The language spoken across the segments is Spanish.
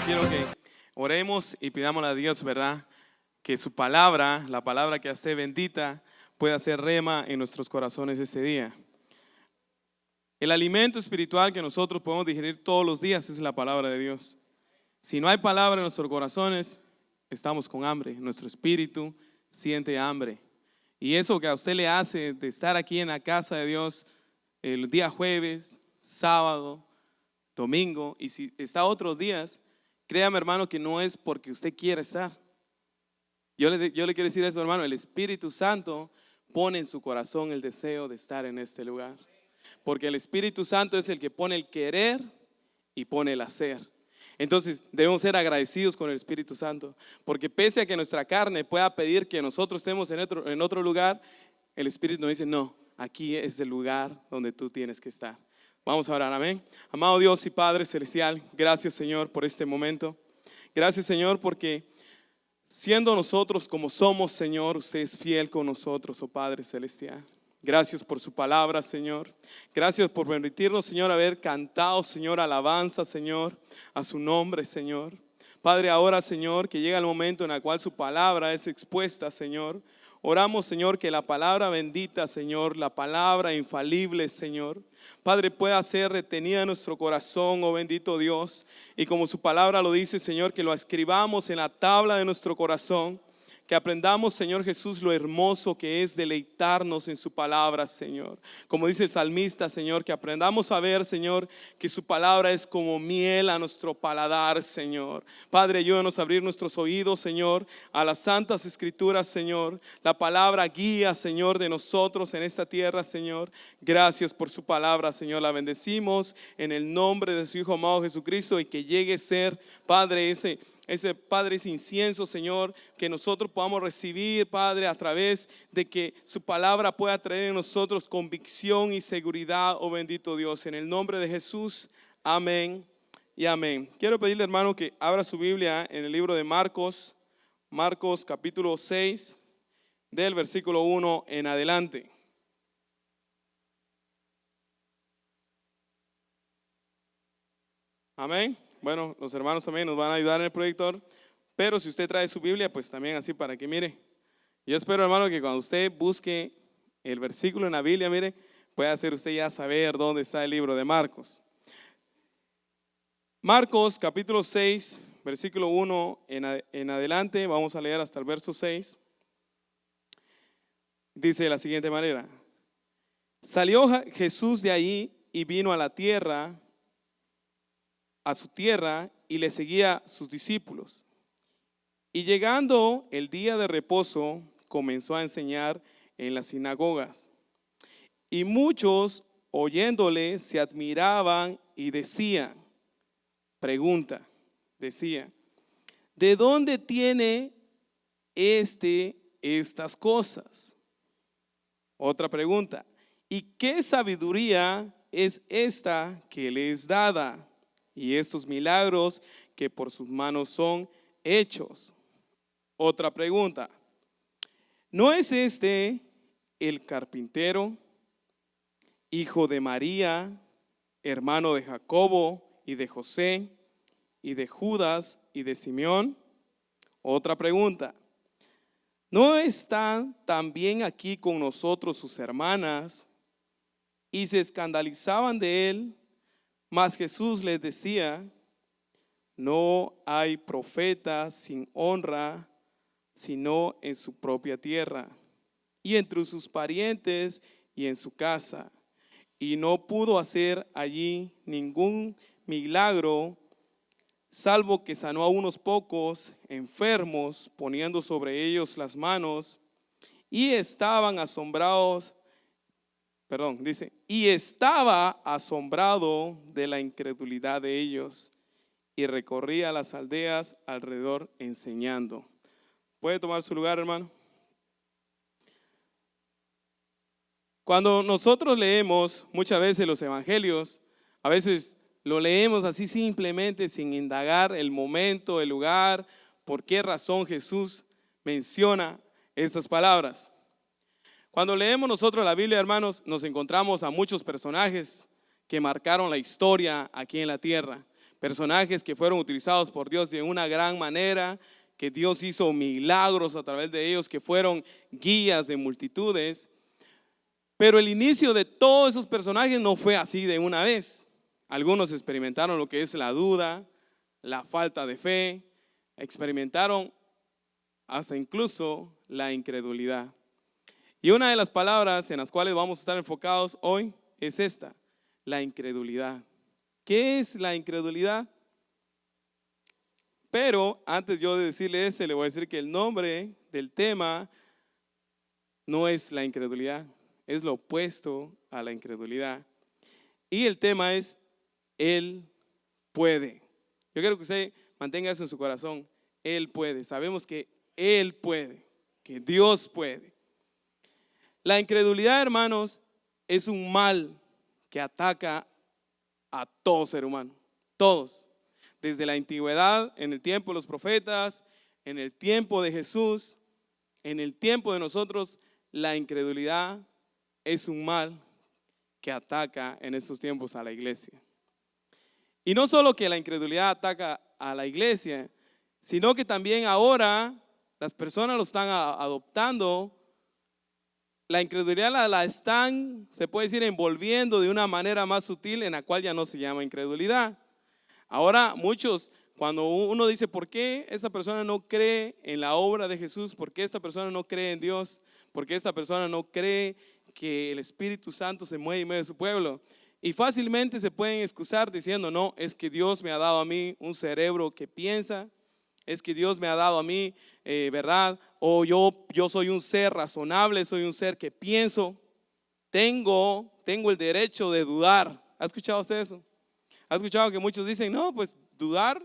quiero que oremos y pidamos a Dios, ¿verdad? Que su palabra, la palabra que hace bendita, pueda ser rema en nuestros corazones ese día. El alimento espiritual que nosotros podemos digerir todos los días es la palabra de Dios. Si no hay palabra en nuestros corazones, estamos con hambre. Nuestro espíritu siente hambre. Y eso que a usted le hace de estar aquí en la casa de Dios el día jueves, sábado, domingo, y si está otros días, créame, hermano, que no es porque usted quiera estar. Yo le quiero decir eso, hermano. El Espíritu Santo pone en su corazón el deseo de estar en este lugar. Porque el Espíritu Santo es el que pone el querer y pone el hacer. Entonces debemos ser agradecidos con el Espíritu Santo. Porque pese a que nuestra carne pueda pedir que nosotros estemos en otro lugar, el Espíritu nos dice, no, aquí es el lugar donde tú tienes que estar. Vamos a orar, amén. Amado Dios y Padre Celestial, gracias, Señor, por este momento. Gracias, Señor, porque siendo nosotros como somos, Señor, usted es fiel con nosotros, oh Padre Celestial. Gracias por su palabra, Señor. Gracias por permitirnos, Señor, haber cantado, Señor, alabanza, Señor, a su nombre, Señor. Padre, ahora, Señor, que llega el momento en el cual su palabra es expuesta, Señor. Oramos, Señor, que la palabra bendita, Señor, la palabra infalible, Señor, Padre, pueda ser retenida en nuestro corazón, oh bendito Dios. Y como su palabra lo dice, Señor, que lo escribamos en la tabla de nuestro corazón. Que aprendamos, Señor Jesús, lo hermoso que es deleitarnos en su palabra, Señor. Como dice el salmista, Señor, que aprendamos a ver, Señor, que su palabra es como miel a nuestro paladar, Señor. Padre, ayúdanos a abrir nuestros oídos, Señor, a las santas escrituras, Señor. La palabra guía, Señor, de nosotros en esta tierra, Señor. Gracias por su palabra, Señor. La bendecimos en el nombre de su Hijo amado Jesucristo, y que llegue a ser, Padre, ese Padre, ese incienso, Señor, que nosotros podamos recibir, Padre, a través de que su palabra pueda traer en nosotros convicción y seguridad, oh bendito Dios. En el nombre de Jesús, amén y amén. Quiero pedirle, hermano, que abra su Biblia en el libro de Marcos capítulo 6, del versículo 1 en adelante. Amén. Bueno, los hermanos también nos van a ayudar en el proyector, pero si usted trae su Biblia, pues también así para que mire. Yo espero, hermano, que cuando usted busque el versículo en la Biblia, mire, pueda hacer usted ya saber dónde está el libro de Marcos. Marcos capítulo 6, versículo 1 en adelante, vamos a leer hasta el verso 6. Dice de la siguiente manera: salió Jesús de ahí y vino a su tierra, y le seguía sus discípulos. Y llegando el día de reposo, comenzó a enseñar en las sinagogas. Y muchos, oyéndole, se admiraban y decían, ¿de dónde tiene estas cosas? Otra pregunta, ¿y qué sabiduría es esta que le es dada? Y estos milagros que por sus manos son hechos. Otra pregunta, ¿no es este el carpintero, hijo de María, hermano de Jacobo y de José y de Judas y de Simeón? Otra pregunta, ¿no están también aquí con nosotros sus hermanas? Y se escandalizaban de él. Mas Jesús les decía, no hay profeta sin honra, sino en su propia tierra, y entre sus parientes y en su casa. Y no pudo hacer allí ningún milagro, salvo que sanó a unos pocos enfermos, poniendo sobre ellos las manos, y estaban asombrados. Dice, y estaba asombrado de la incredulidad de ellos, y recorría las aldeas alrededor enseñando. ¿Puede tomar su lugar, hermano? Cuando nosotros leemos muchas veces los evangelios, a veces lo leemos así simplemente sin indagar el momento, el lugar, por qué razón Jesús menciona estas palabras. Cuando leemos nosotros la Biblia, hermanos, nos encontramos a muchos personajes que marcaron la historia aquí en la tierra. personajes que fueron utilizados por Dios de una gran manera, que Dios hizo milagros a través de ellos, que fueron guías de multitudes. Pero el inicio de todos esos personajes no fue así de una vez. Algunos experimentaron lo que es la duda, la falta de fe, experimentaron hasta incluso la incredulidad. Y una de las palabras en las cuales vamos a estar enfocados hoy es esta, la incredulidad. ¿Qué es la incredulidad? Pero antes yo de decirle ese, le voy a decir que el nombre del tema no es la incredulidad, es lo opuesto a la incredulidad. Y el tema es, Él puede. Yo quiero que usted mantenga eso en su corazón. Él puede. Sabemos que Él puede, que Dios puede. La incredulidad, hermanos, es un mal que ataca a todo ser humano. Todos. Desde la antigüedad, en el tiempo de los profetas, en el tiempo de Jesús, en el tiempo de nosotros, la incredulidad es un mal que ataca en estos tiempos a la iglesia. Y no solo que la incredulidad ataca a la iglesia, sino que también ahora las personas lo están adoptando. La incredulidad la están, se puede decir, envolviendo de una manera más sutil en la cual ya no se llama incredulidad. Ahora muchos, cuando uno dice, ¿por qué esta persona no cree en la obra de Jesús? ¿Por qué esta persona no cree en Dios? ¿Por qué esta persona no cree que el Espíritu Santo se mueve en medio de su pueblo? Y fácilmente se pueden excusar diciendo, no, es que Dios me ha dado a mí un cerebro que piensa, es que Dios me ha dado a mí, ¿verdad? O yo soy un ser razonable, soy un ser que pienso, tengo el derecho de dudar. ¿Ha escuchado usted eso? ¿Ha escuchado que muchos dicen, no, pues dudar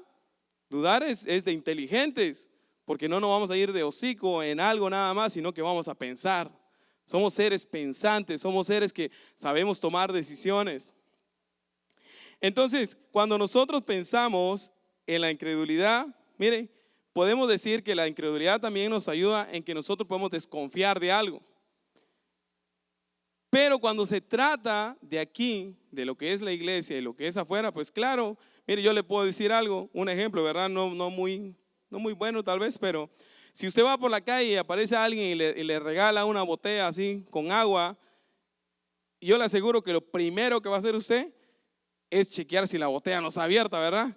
es de inteligentes, porque no nos vamos a ir de hocico en algo nada más, sino que vamos a pensar. Somos seres pensantes, somos seres que sabemos tomar decisiones. Entonces, cuando nosotros pensamos en la incredulidad, mire, podemos decir que la incredulidad también nos ayuda en que nosotros podemos desconfiar de algo. Pero cuando se trata de aquí, de lo que es la iglesia y lo que es afuera, pues claro, mire, yo le puedo decir algo, un ejemplo, ¿verdad? No muy bueno tal vez, pero si usted va por la calle y aparece alguien y le regala una botella así con agua, yo le aseguro que lo primero que va a hacer usted es chequear si la botella no está abierta, ¿verdad?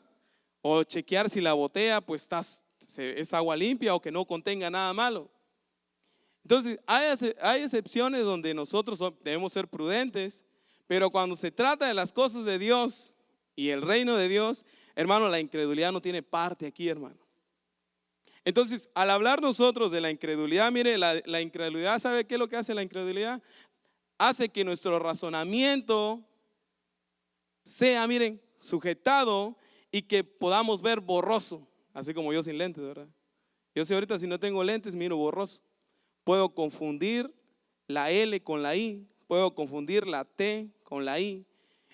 O chequear si la botella pues es agua limpia o que no contenga nada malo. Entonces hay excepciones donde nosotros debemos ser prudentes, pero cuando se trata de las cosas de Dios y el reino de Dios, hermano, la incredulidad no tiene parte aquí, hermano. Entonces, al hablar nosotros de la incredulidad, mire, la incredulidad, ¿sabe qué es lo que hace la incredulidad? Hace que nuestro razonamiento sea, miren, sujetado y que podamos ver borroso, así como yo sin lentes, ¿verdad? Yo sé ahorita si no tengo lentes, miro borroso. Puedo confundir la L con la I, puedo confundir la T con la I.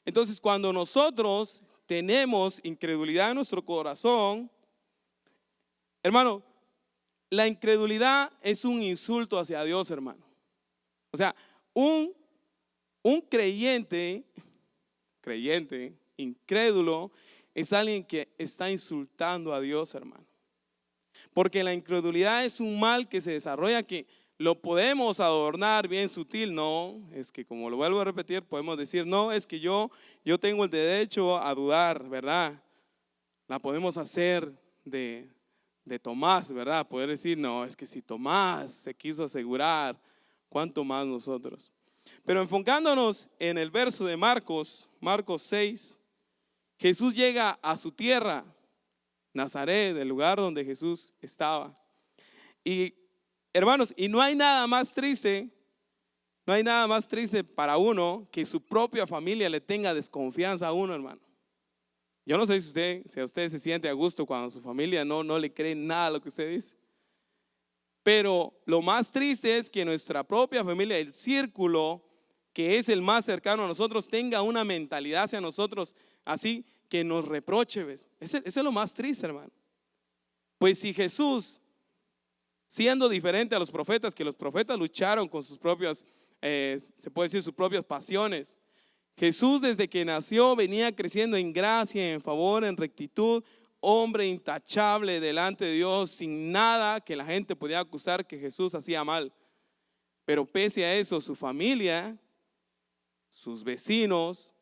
Entonces, cuando nosotros tenemos incredulidad en nuestro corazón, hermano, la incredulidad es un insulto hacia Dios, hermano. O sea, un creyente, incrédulo, es alguien que está insultando a Dios, hermano. Porque la incredulidad es un mal que se desarrolla que lo podemos adornar bien sutil. No, es que como lo vuelvo a repetir, podemos decir, no, es que yo tengo el derecho a dudar, ¿verdad? La podemos hacer de Tomás, ¿verdad? Poder decir, no, es que si Tomás se quiso asegurar, ¿cuánto más nosotros? Pero enfocándonos en el verso de Marcos 6, Jesús llega a su tierra, Nazaret, el lugar donde Jesús estaba. Y hermanos, y no hay nada más triste para uno que su propia familia le tenga desconfianza a uno, hermano. Yo no sé si usted se siente a gusto cuando su familia no le cree nada a lo que usted dice. Pero lo más triste es que nuestra propia familia, el círculo que es el más cercano a nosotros, tenga una mentalidad hacia nosotros así que nos reproche, ¿ves? Eso es lo más triste, hermano. Pues si Jesús, siendo diferente a los profetas, que los profetas lucharon con sus propias, se puede decir sus propias pasiones, Jesús desde que nació venía creciendo en gracia, en favor, en rectitud, hombre intachable delante de Dios, sin nada que la gente podía acusar que Jesús hacía mal. Pero pese a eso, su familia, sus vecinos,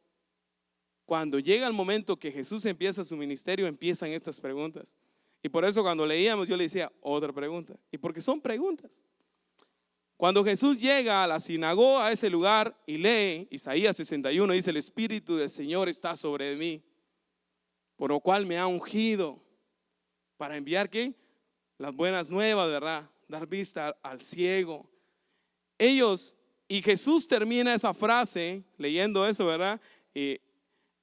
cuando llega el momento que Jesús empieza su ministerio, empiezan estas preguntas. Y por eso cuando leíamos yo le decía otra pregunta. Y porque son preguntas. Cuando Jesús llega a la sinagoga, a ese lugar, y lee Isaías 61, dice: el Espíritu del Señor está sobre mí, por lo cual me ha ungido para enviar ¿qué? Las buenas nuevas, ¿verdad? Dar vista al ciego. Y Jesús termina esa frase, leyendo eso, ¿verdad?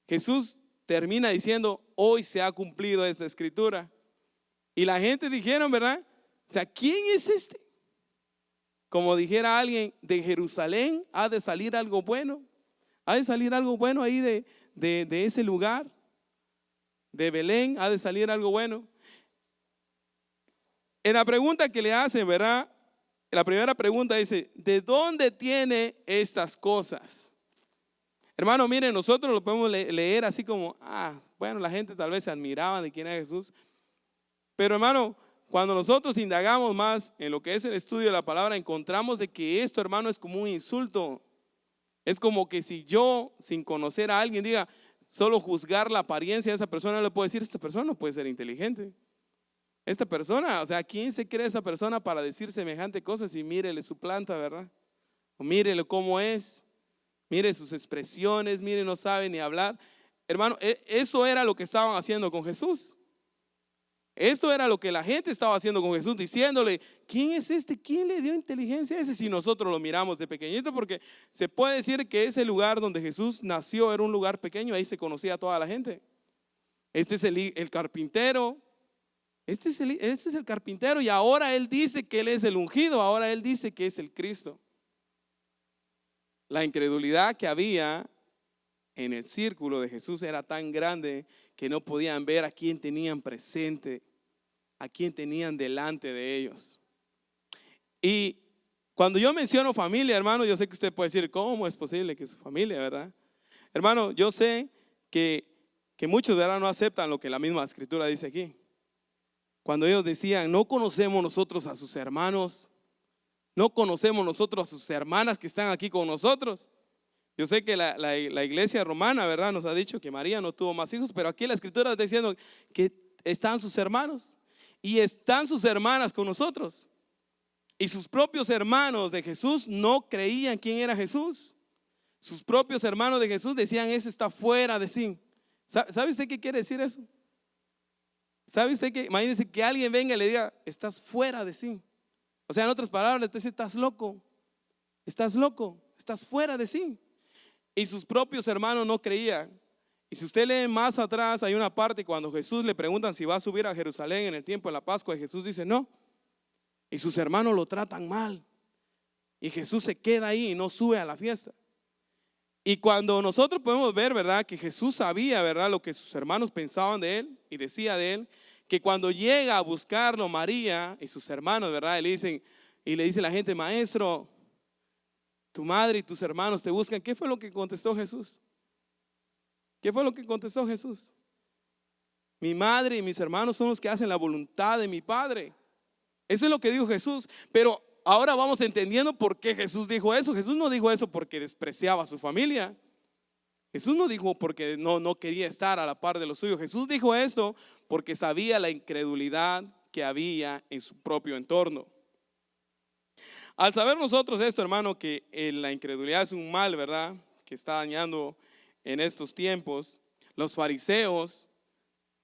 Jesús termina diciendo: hoy se ha cumplido esta escritura. Y la gente dijeron, ¿verdad? O sea, ¿quién es este? Como dijera alguien, de Jerusalén ha de salir algo bueno. Ha de salir algo bueno ahí de ese lugar. De Belén ha de salir algo bueno. En la pregunta que le hacen, ¿verdad? La primera pregunta dice: ¿de dónde tiene estas cosas? Hermano, miren, nosotros lo podemos leer así como, bueno, la gente tal vez se admiraba de quién era Jesús. Pero hermano, cuando nosotros indagamos más en lo que es el estudio de la palabra, encontramos de que esto, hermano, es como un insulto. Es como que si yo, sin conocer a alguien, diga, solo juzgar la apariencia de esa persona, le puedo decir: esta persona no puede ser inteligente. Esta persona, o sea, ¿quién se cree esa persona para decir semejante cosas? Y mírele su planta, ¿verdad? O mírele cómo es, mire sus expresiones, mire, no sabe ni hablar. Hermano, eso era lo que estaban haciendo con Jesús. Esto era lo que la gente estaba haciendo con Jesús, diciéndole: ¿quién es este? ¿Quién le dio inteligencia a ese? Si nosotros lo miramos de pequeñito, porque se puede decir que ese lugar donde Jesús nació era un lugar pequeño, ahí se conocía a toda la gente. Este es el carpintero, este es el carpintero, y ahora él dice que él es el ungido, ahora él dice que es el Cristo. La incredulidad que había en el círculo de Jesús era tan grande que no podían ver a quién tenían presente, a quién tenían delante de ellos. Y cuando yo menciono familia, hermano, yo sé que usted puede decir: ¿cómo es posible que su familia, verdad? Hermano, yo sé que muchos, ¿verdad?, no aceptan lo que la misma escritura dice aquí. Cuando ellos decían: no conocemos nosotros a sus hermanos, no conocemos nosotros a sus hermanas que están aquí con nosotros. Yo sé que la iglesia romana, ¿verdad?, nos ha dicho que María no tuvo más hijos, pero aquí la escritura está diciendo que están sus hermanos y están sus hermanas con nosotros. Y sus propios hermanos de Jesús no creían quién era Jesús. Sus propios hermanos de Jesús decían: ese está fuera de sí. ¿Sabe usted qué quiere decir eso? ¿Sabe usted que, imagínese que alguien venga y le diga: estás fuera de sí? O sea, en otras palabras, te dice: estás loco, estás fuera de sí. Y sus propios hermanos no creían. Y si usted lee más atrás, hay una parte cuando Jesús le preguntan si va a subir a Jerusalén en el tiempo de la Pascua, y Jesús dice: no. Y sus hermanos lo tratan mal, y Jesús se queda ahí y no sube a la fiesta. Y cuando nosotros podemos ver, ¿verdad?, que Jesús sabía, ¿verdad?, lo que sus hermanos pensaban de él y decía de él, que cuando llega a buscarlo María y sus hermanos, ¿verdad?, le dice la gente: maestro, tu madre y tus hermanos te buscan. ¿Qué fue lo que contestó Jesús? ¿Qué fue lo que contestó Jesús? Mi madre y mis hermanos son los que hacen la voluntad de mi Padre. Eso es lo que dijo Jesús. Pero ahora vamos entendiendo por qué Jesús dijo eso. Jesús no dijo eso porque despreciaba a su familia. Jesús no dijo porque no quería estar a la par de los suyos. Jesús dijo esto porque sabía la incredulidad que había en su propio entorno. Al saber nosotros esto, hermano, que la incredulidad es un mal, ¿verdad?, que está dañando en estos tiempos, los fariseos,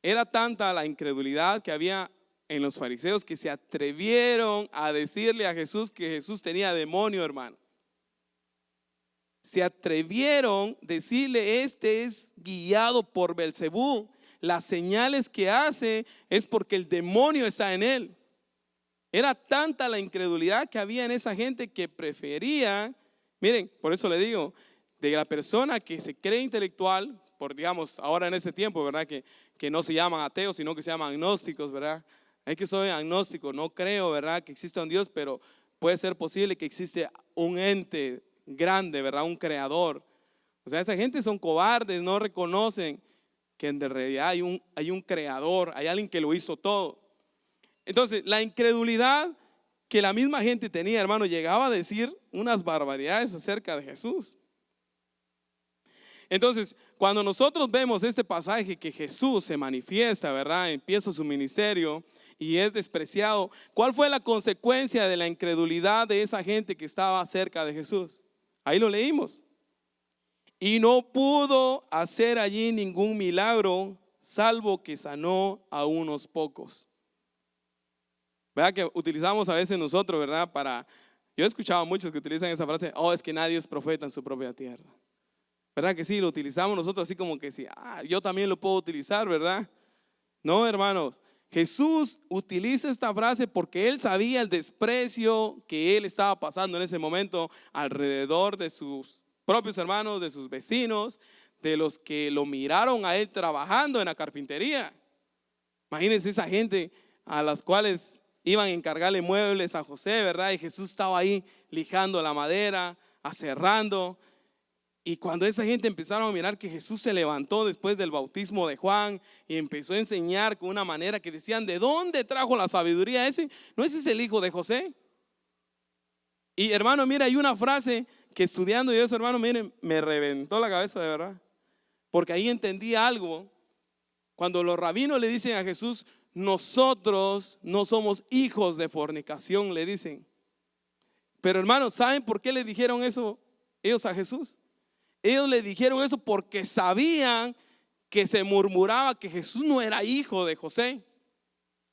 era tanta la incredulidad que había en los fariseos que se atrevieron a decirle a Jesús que Jesús tenía demonio, hermano. Se atrevieron a decirle: este es guiado por Belcebú, las señales que hace es porque el demonio está en él. Era tanta la incredulidad que había en esa gente que prefería, miren, por eso le digo, de la persona que se cree intelectual, por digamos ahora en ese tiempo, ¿verdad?, que no se llaman ateos, sino que se llaman agnósticos, ¿verdad? Es que soy agnóstico, no creo, ¿verdad?, que exista un Dios, pero puede ser posible que existe un ente grande, ¿verdad?, un creador. O sea, esa gente son cobardes, no reconocen que en realidad hay un creador, hay alguien que lo hizo todo. Entonces, la incredulidad que la misma gente tenía, hermano, llegaba a decir unas barbaridades acerca de Jesús. Entonces, cuando nosotros vemos este pasaje que Jesús se manifiesta, ¿verdad? Empieza su ministerio y es despreciado. ¿Cuál fue la consecuencia de la incredulidad de esa gente que estaba cerca de Jesús? Ahí lo leímos. Y no pudo hacer allí ningún milagro, salvo que sanó a unos pocos. ¿Verdad que utilizamos a veces nosotros, verdad? Yo he escuchado a muchos que utilizan esa frase, oh, es que nadie es profeta en su propia tierra. ¿Verdad que sí? Lo utilizamos nosotros así como que sí, yo también lo puedo utilizar, ¿verdad? No, hermanos, Jesús utiliza esta frase porque él sabía el desprecio que él estaba pasando en ese momento alrededor de sus propios hermanos, de sus vecinos, de los que lo miraron a él trabajando en la carpintería. Imagínense esa gente a las cuales iban a encargarle muebles a José, ¿verdad? Y Jesús estaba ahí lijando la madera, aserrando. Y cuando esa gente empezaron a mirar que Jesús se levantó después del bautismo de Juan y empezó a enseñar con una manera que decían, ¿de dónde trajo la sabiduría ese? ¿No ese es el hijo de José? Y hermano, mira, hay una frase que estudiando yo eso, hermano, miren, me reventó la cabeza de verdad. Porque ahí entendí algo. Cuando los rabinos le dicen a Jesús, nosotros no somos hijos de fornicación, le dicen. Pero hermanos, ¿saben por qué le dijeron eso ellos a Jesús? Ellos le dijeron eso porque sabían que se murmuraba que Jesús no era hijo de José.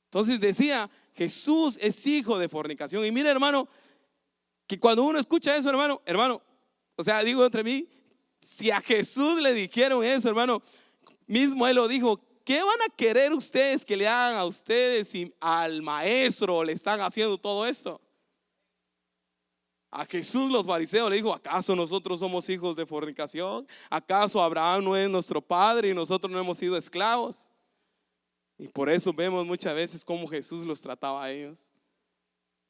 Entonces decía, Jesús es hijo de fornicación. Y mira, hermano, que cuando uno escucha eso, hermano, o sea, digo entre mí, si a Jesús le dijeron eso, hermano, mismo él lo dijo, ¿qué van a querer ustedes que le hagan a ustedes si al maestro le están haciendo todo esto? A Jesús los fariseos le dijo, ¿acaso nosotros somos hijos de fornicación? ¿Acaso Abraham no es nuestro padre y nosotros no hemos sido esclavos? Y por eso vemos muchas veces cómo Jesús los trataba a ellos.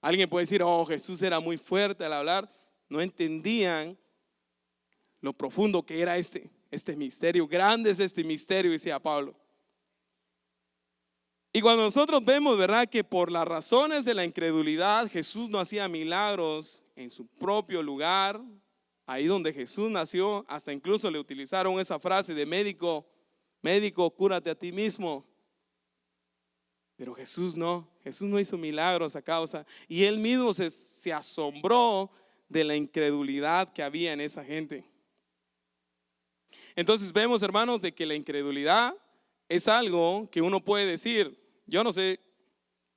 Alguien puede decir, oh, Jesús era muy fuerte al hablar. No entendían lo profundo que era este misterio. Grande es este misterio, decía Pablo. Y cuando nosotros vemos, ¿verdad?, que por las razones de la incredulidad Jesús no hacía milagros en su propio lugar, ahí donde Jesús nació, hasta incluso le utilizaron esa frase de médico, cúrate a ti mismo. Pero Jesús no hizo milagros a causa, y él mismo se asombró de la incredulidad que había en esa gente. Entonces vemos, hermanos, de que la incredulidad es algo que uno puede decir. Yo no sé,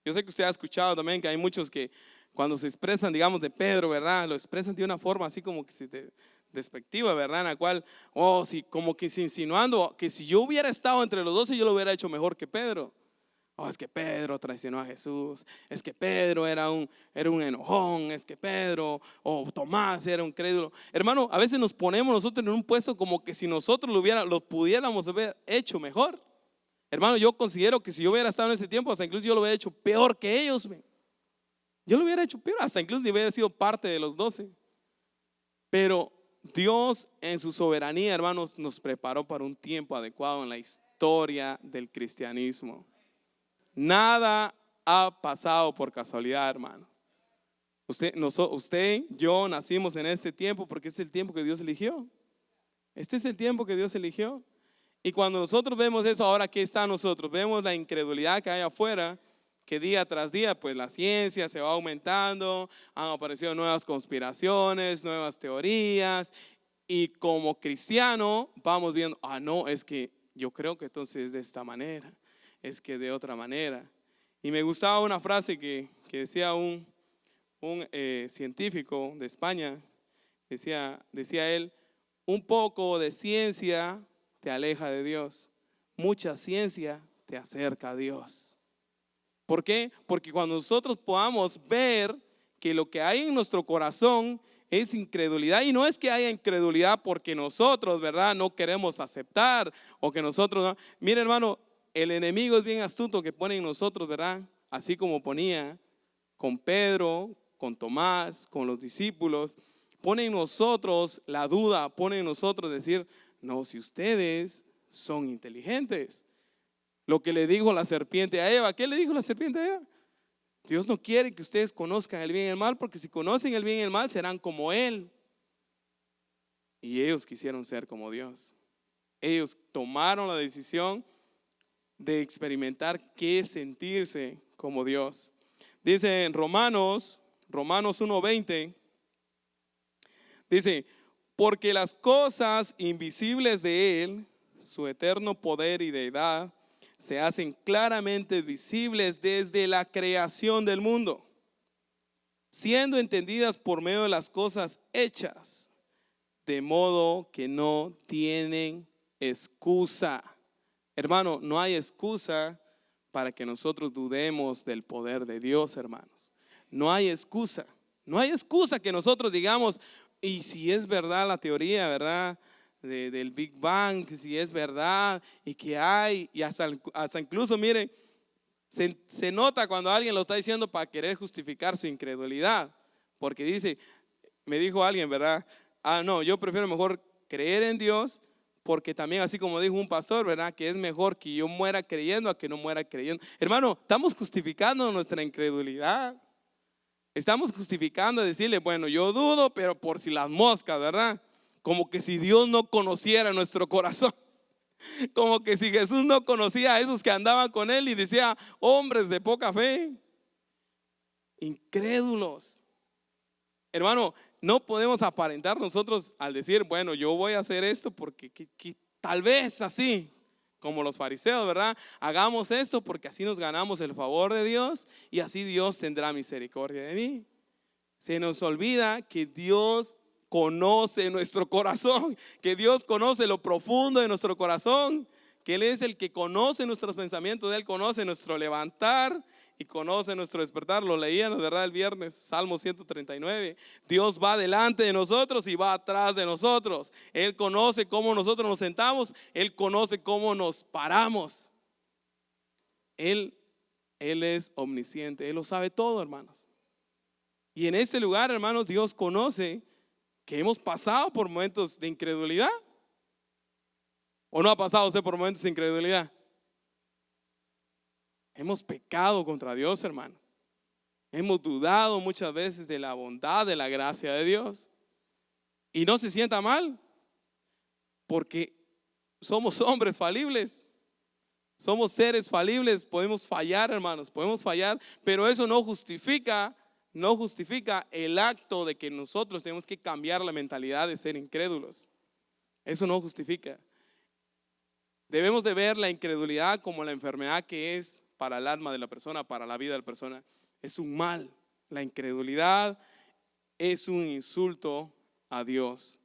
yo sé que usted ha escuchado también que hay muchos que cuando se expresan, digamos, de Pedro, ¿verdad? Lo expresan de una forma así como que despectiva, ¿verdad? En la cual, sí, como que se insinuando que si yo hubiera estado entre los 12, yo lo hubiera hecho mejor que Pedro. Es que Pedro traicionó a Jesús, es que Pedro era un enojón, es que Pedro o Tomás era un crédulo. Hermano, a veces nos ponemos nosotros en un puesto como que si nosotros lo pudiéramos haber hecho mejor. Hermano, yo considero que si yo hubiera estado en ese tiempo, hasta incluso yo lo hubiera hecho peor que ellos. Yo lo hubiera hecho peor, hasta incluso hubiera sido parte de los 12. Pero Dios en su soberanía, hermanos, nos preparó para un tiempo adecuado en la historia del cristianismo. Nada ha pasado por casualidad, hermano. Usted, yo nacimos en este tiempo porque es el tiempo que Dios eligió. Este es el tiempo que Dios eligió. Y cuando nosotros vemos eso, ahora ¿qué está nosotros? Vemos la incredulidad que hay afuera, que día tras día pues la ciencia se va aumentando, han aparecido nuevas conspiraciones, nuevas teorías, y como cristiano vamos viendo, no, es que yo creo que entonces es de esta manera, es que de otra manera. Y me gustaba una frase que decía un científico de España, decía él, un poco de ciencia te aleja de Dios, mucha ciencia te acerca a Dios. ¿Por qué? Porque cuando nosotros podamos ver que lo que hay en nuestro corazón es incredulidad, y no es que haya incredulidad porque nosotros, ¿verdad?, no queremos aceptar o que nosotros no. Mire, hermano, el enemigo es bien astuto que pone en nosotros, ¿verdad?, así como ponía con Pedro, con Tomás, con los discípulos. pone en nosotros la duda, pone en nosotros decir, no, si ustedes son inteligentes. Lo que le dijo la serpiente a Eva, ¿qué le dijo la serpiente a Eva? Dios no quiere que ustedes conozcan el bien y el mal, porque si conocen el bien y el mal serán como Él. Y ellos quisieron ser como Dios. Ellos tomaron la decisión de experimentar qué es sentirse como Dios. Dice en Romanos 1:20, dice, porque las cosas invisibles de Él, su eterno poder y deidad, se hacen claramente visibles desde la creación del mundo, siendo entendidas por medio de las cosas hechas, de modo que no tienen excusa. Hermano, no hay excusa para que nosotros dudemos del poder de Dios, hermanos. No hay excusa. No hay excusa que nosotros digamos, y si es verdad la teoría, ¿verdad? Del Big Bang, si es verdad, y que hay, y hasta incluso, mire, se nota cuando alguien lo está diciendo para querer justificar su incredulidad, porque dice, me dijo alguien, ¿verdad? No, yo prefiero mejor creer en Dios, porque también así como dijo un pastor, ¿verdad? Que es mejor que yo muera creyendo a que no muera creyendo. Hermano, estamos justificando nuestra incredulidad. Estamos justificando decirle, bueno, yo dudo, pero por si las moscas, ¿verdad? Como que si Dios no conociera nuestro corazón. Como que si Jesús no conocía a esos que andaban con Él y decía, hombres de poca fe, incrédulos. Hermano, no podemos aparentar nosotros al decir, bueno, yo voy a hacer esto porque tal vez así, como los fariseos, ¿verdad? Hagamos esto porque así nos ganamos el favor de Dios y así Dios tendrá misericordia de mí. Se nos olvida que Dios conoce nuestro corazón, que Dios conoce lo profundo de nuestro corazón, que Él es el que conoce nuestros pensamientos, Él conoce nuestro levantar y conoce nuestro despertar. Lo leíamos, ¿verdad? El viernes, Salmo 139. Dios va delante de nosotros y va atrás de nosotros. Él conoce cómo nosotros nos sentamos, Él conoce cómo nos paramos. Él es omnisciente, Él lo sabe todo, hermanos. Y en ese lugar, hermanos, Dios conoce que hemos pasado por momentos de incredulidad. ¿O no ha pasado usted por momentos de incredulidad? Hemos pecado contra Dios, hermano. Hemos dudado muchas veces de la bondad, de la gracia de Dios. Y no se sienta mal, porque somos hombres falibles. Somos seres falibles, podemos fallar, hermanos, podemos fallar, pero eso no justifica el acto de que nosotros tenemos que cambiar la mentalidad de ser incrédulos. Eso no justifica. Debemos de ver la incredulidad como la enfermedad que es para el alma de la persona, para la vida de la persona. Es un mal. La incredulidad es un insulto a Dios.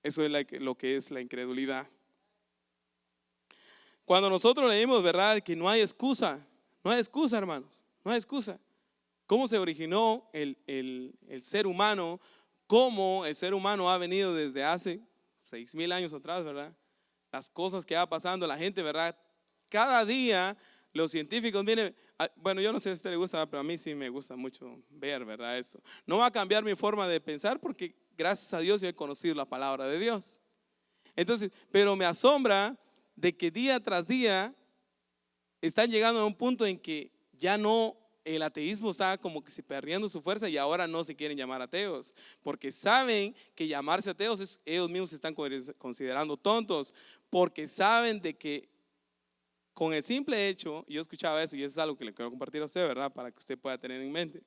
Eso es lo que es la incredulidad. Cuando nosotros leímos, ¿verdad?, que no hay excusa, hermanos, no hay excusa. ¿Cómo se originó el ser humano? ¿Cómo el ser humano ha venido desde hace 6,000 años atrás, ¿verdad? Las cosas que va pasando, la gente, ¿verdad? Cada día los científicos vienen, bueno, yo no sé si a usted le gusta, pero a mí sí me gusta mucho ver, ¿verdad? Eso. No va a cambiar mi forma de pensar porque gracias a Dios yo he conocido la palabra de Dios. Entonces, pero me asombra de que día tras día están llegando a un punto en que ya no, el ateísmo está como que se perdiendo su fuerza y ahora no se quieren llamar ateos, porque saben que llamarse ateos ellos mismos se están considerando tontos, porque saben de que con el simple hecho, yo escuchaba eso y eso es algo que le quiero compartir a usted, ¿verdad? Para que usted pueda tener en mente.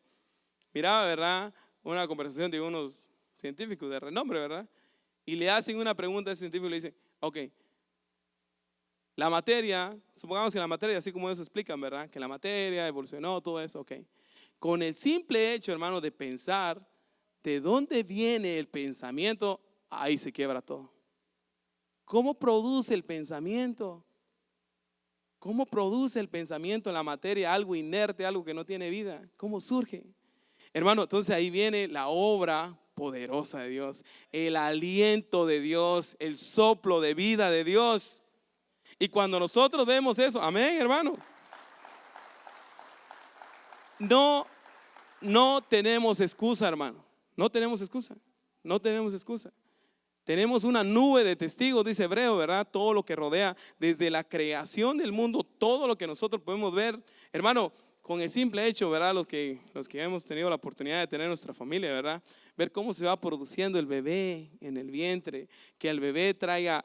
Miraba, ¿verdad?, una conversación de unos científicos de renombre, ¿verdad? Y le hacen una pregunta a ese científico y le dicen, ok, la materia, supongamos que la materia, así como ellos explican, ¿verdad?, que la materia evolucionó, todo eso, ok. Con el simple hecho, hermano, de pensar, ¿de dónde viene el pensamiento? Ahí se quiebra todo. ¿Cómo produce el pensamiento? ¿Cómo produce el pensamiento en la materia algo inerte, algo que no tiene vida? ¿Cómo surge? Hermano, entonces ahí viene la obra poderosa de Dios, el aliento de Dios, el soplo de vida de Dios. Y cuando nosotros vemos eso, amén, hermano, no tenemos excusa, hermano. No tenemos excusa. no tenemos excusa. Tenemos una nube de testigos, dice Hebreo, ¿verdad? Todo lo que rodea, desde la creación del mundo, todo lo que nosotros podemos ver. Hermano, con el simple hecho, ¿verdad? Los que hemos tenido la oportunidad de tener nuestra familia, ¿verdad? Ver cómo se va produciendo el bebé en el vientre, que el bebé traiga,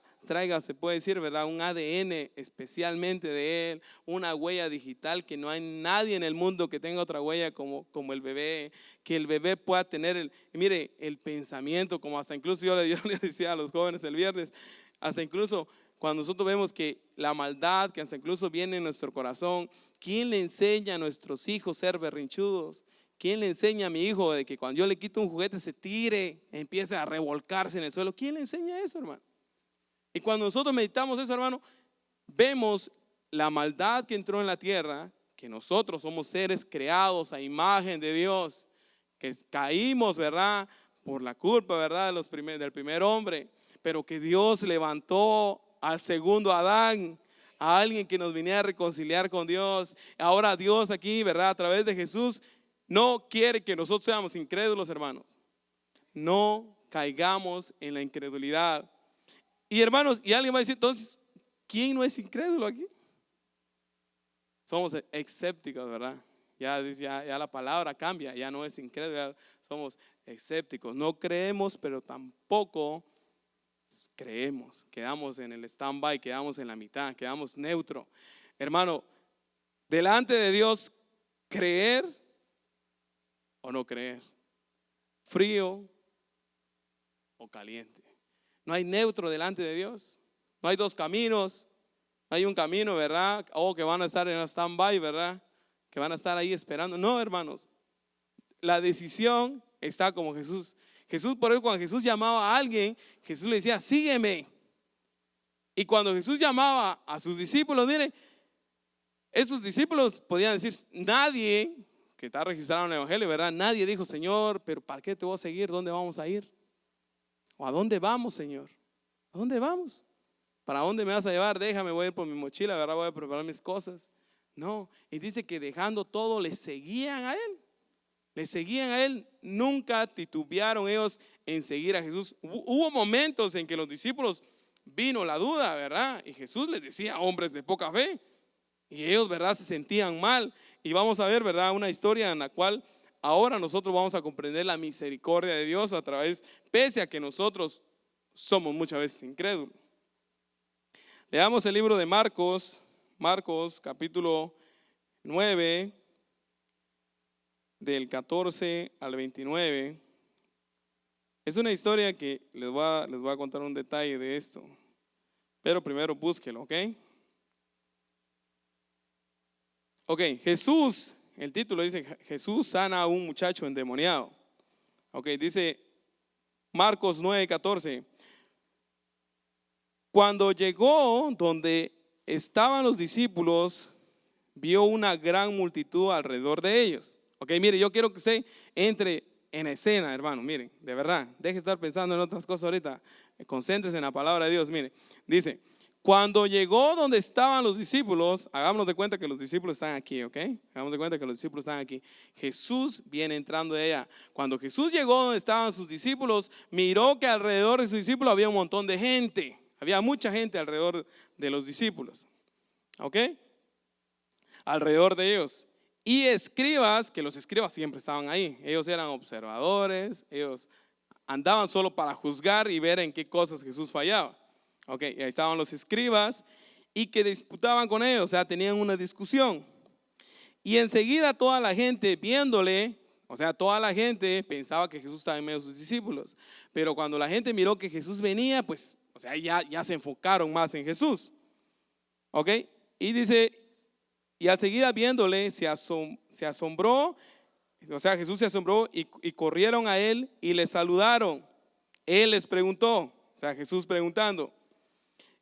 se puede decir, ¿verdad? Un ADN especialmente de él, una huella digital, que no hay nadie en el mundo que tenga otra huella como el bebé, que el bebé pueda tener, mire, el pensamiento, como hasta incluso yo le decía a los jóvenes el viernes, hasta incluso cuando nosotros vemos que la maldad, que hasta incluso viene en nuestro corazón, ¿quién le enseña a nuestros hijos ser berrinchudos? ¿Quién le enseña a mi hijo de que cuando yo le quito un juguete se tire, empiece a revolcarse en el suelo? ¿Quién le enseña eso, hermano? Y cuando nosotros meditamos eso, hermano, vemos la maldad que entró en la tierra, que nosotros somos seres creados a imagen de Dios, que caímos, ¿verdad? Por la culpa, ¿verdad? Del primer hombre, pero que Dios levantó al segundo Adán, a alguien que nos viniera a reconciliar con Dios. Ahora Dios aquí, ¿verdad? A través de Jesús, no quiere que nosotros seamos incrédulos, hermanos. No caigamos en la incredulidad. Y hermanos, y alguien va a decir, entonces, ¿quién no es incrédulo aquí? Somos escépticos, ¿verdad? Ya la palabra cambia, ya no es incrédulo, somos escépticos. No creemos, pero tampoco creemos. Quedamos en el stand-by, quedamos en la mitad, quedamos neutro. Hermano, delante de Dios, creer o no creer, frío o caliente. No hay neutro delante de Dios. No hay dos caminos. No hay un camino, ¿verdad? O que van a estar en el stand-by, ¿verdad? Que van a estar ahí esperando. No, hermanos. La decisión está como Jesús. Jesús, por eso, cuando Jesús llamaba a alguien, Jesús le decía, sígueme. Y cuando Jesús llamaba a sus discípulos, mire, esos discípulos podían decir, nadie, que está registrado en el Evangelio, ¿verdad? Nadie dijo, Señor, pero ¿para qué te voy a seguir? ¿Dónde vamos a ir? ¿O a dónde vamos, Señor? ¿A dónde vamos? ¿Para dónde me vas a llevar? Déjame, voy a ir por mi mochila, ¿verdad? Voy a preparar mis cosas. No, y dice que dejando todo, le seguían a Él. Le seguían a Él, nunca titubearon ellos en seguir a Jesús. Hubo momentos en que los discípulos vino la duda, ¿verdad? Y Jesús les decía, hombres de poca fe. Y ellos, ¿verdad? Se sentían mal. Y vamos a ver, ¿verdad? Una historia en la cual ahora nosotros vamos a comprender la misericordia de Dios a través, pese a que nosotros somos muchas veces incrédulos. Leamos el libro de Marcos capítulo 9, del 14 al 29. Es una historia que les voy a contar un detalle de esto. Pero primero búsquelo, ¿ok? Ok, Jesús, el título dice, Jesús sana a un muchacho endemoniado. Ok, dice Marcos 9, 14. Cuando llegó donde estaban los discípulos, vio una gran multitud alrededor de ellos. Ok, mire, yo quiero que usted entre en escena, hermano. Miren, de verdad, deje de estar pensando en otras cosas ahorita. Concéntrese en la palabra de Dios. Mire, dice, cuando llegó donde estaban los discípulos, hagámonos de cuenta que los discípulos están aquí, ok. Hagámonos de cuenta que los discípulos están aquí. Jesús viene entrando de allá. Cuando Jesús llegó donde estaban sus discípulos, miró que alrededor de sus discípulos había un montón de gente. Había mucha gente alrededor de los discípulos, ok. Alrededor de ellos. Y escribas, que los escribas siempre estaban ahí. Ellos eran observadores, ellos andaban solo para juzgar y ver en qué cosas Jesús fallaba. Ok, y ahí estaban los escribas y que disputaban con ellos, o sea, tenían una discusión. Y enseguida toda la gente viéndole, o sea, toda la gente pensaba que Jesús estaba en medio de sus discípulos. Pero cuando la gente miró que Jesús venía, pues, o sea, ya se enfocaron más en Jesús. Ok, y dice, y al seguida viéndole se asombró, o sea, Jesús se asombró y corrieron a él y le saludaron. Él les preguntó, o sea, Jesús preguntando,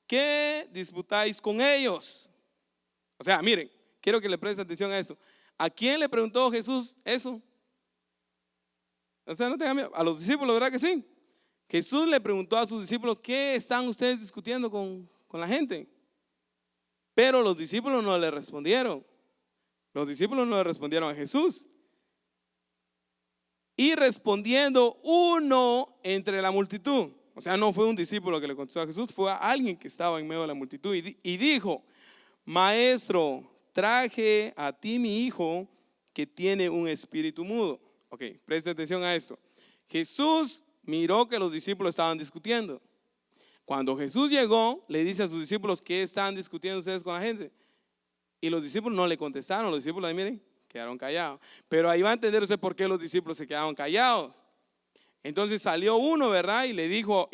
¿qué disputáis con ellos? O sea, miren, quiero que le presten atención a esto. ¿A quién le preguntó Jesús eso? O sea, no tengan miedo. A los discípulos, ¿verdad que sí? Jesús le preguntó a sus discípulos, ¿qué están ustedes discutiendo con la gente? Pero los discípulos no le respondieron. Los discípulos no le respondieron a Jesús. Y respondiendo uno entre la multitud, o sea, no fue un discípulo que le contestó a Jesús, fue a alguien que estaba en medio de la multitud y dijo: Maestro, traje a ti mi hijo que tiene un espíritu mudo. Ok, preste atención a esto. Jesús miró que los discípulos estaban discutiendo. Cuando Jesús llegó, le dice a sus discípulos: ¿qué están discutiendo ustedes con la gente? Y los discípulos no le contestaron. Los discípulos, miren, quedaron callados. Pero ahí va a entender usted por qué los discípulos se quedaron callados. Entonces salió uno, ¿verdad? Y le dijo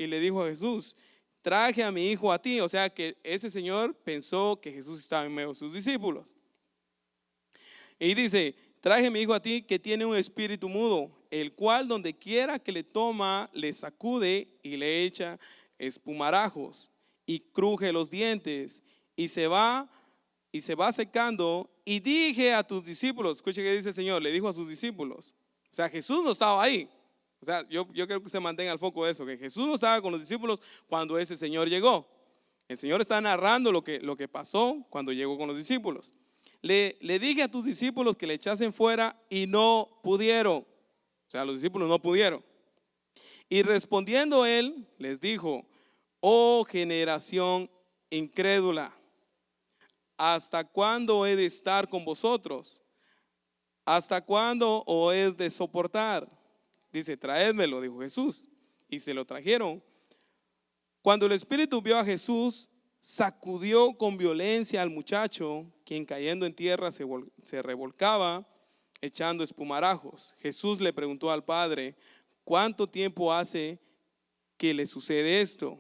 a Jesús: traje a mi hijo a ti. O sea que ese señor pensó que Jesús estaba en medio de sus discípulos. Y dice: traje a mi hijo a ti que tiene un espíritu mudo, el cual donde quiera que le toma, le sacude y le echa espumarajos y cruje los dientes y se va secando. Y dije a tus discípulos, escuche que dice el Señor, le dijo a sus discípulos. O sea, Jesús no estaba ahí. O sea, yo creo que se mantenga al foco de eso, que Jesús no estaba con los discípulos cuando ese Señor llegó. El Señor está narrando lo que pasó cuando llegó con los discípulos. Le dije a tus discípulos que le echasen fuera y no pudieron. O sea, los discípulos no pudieron. Y respondiendo él, les dijo: oh generación incrédula, ¿hasta cuándo he de estar con vosotros? ¿Hasta cuándo os he de soportar? Dice: traédmelo, dijo Jesús. Y se lo trajeron. Cuando el espíritu vio a Jesús, sacudió con violencia al muchacho, quien cayendo en tierra se revolcaba, echando espumarajos. Jesús le preguntó al padre: ¿cuánto tiempo hace que le sucede esto?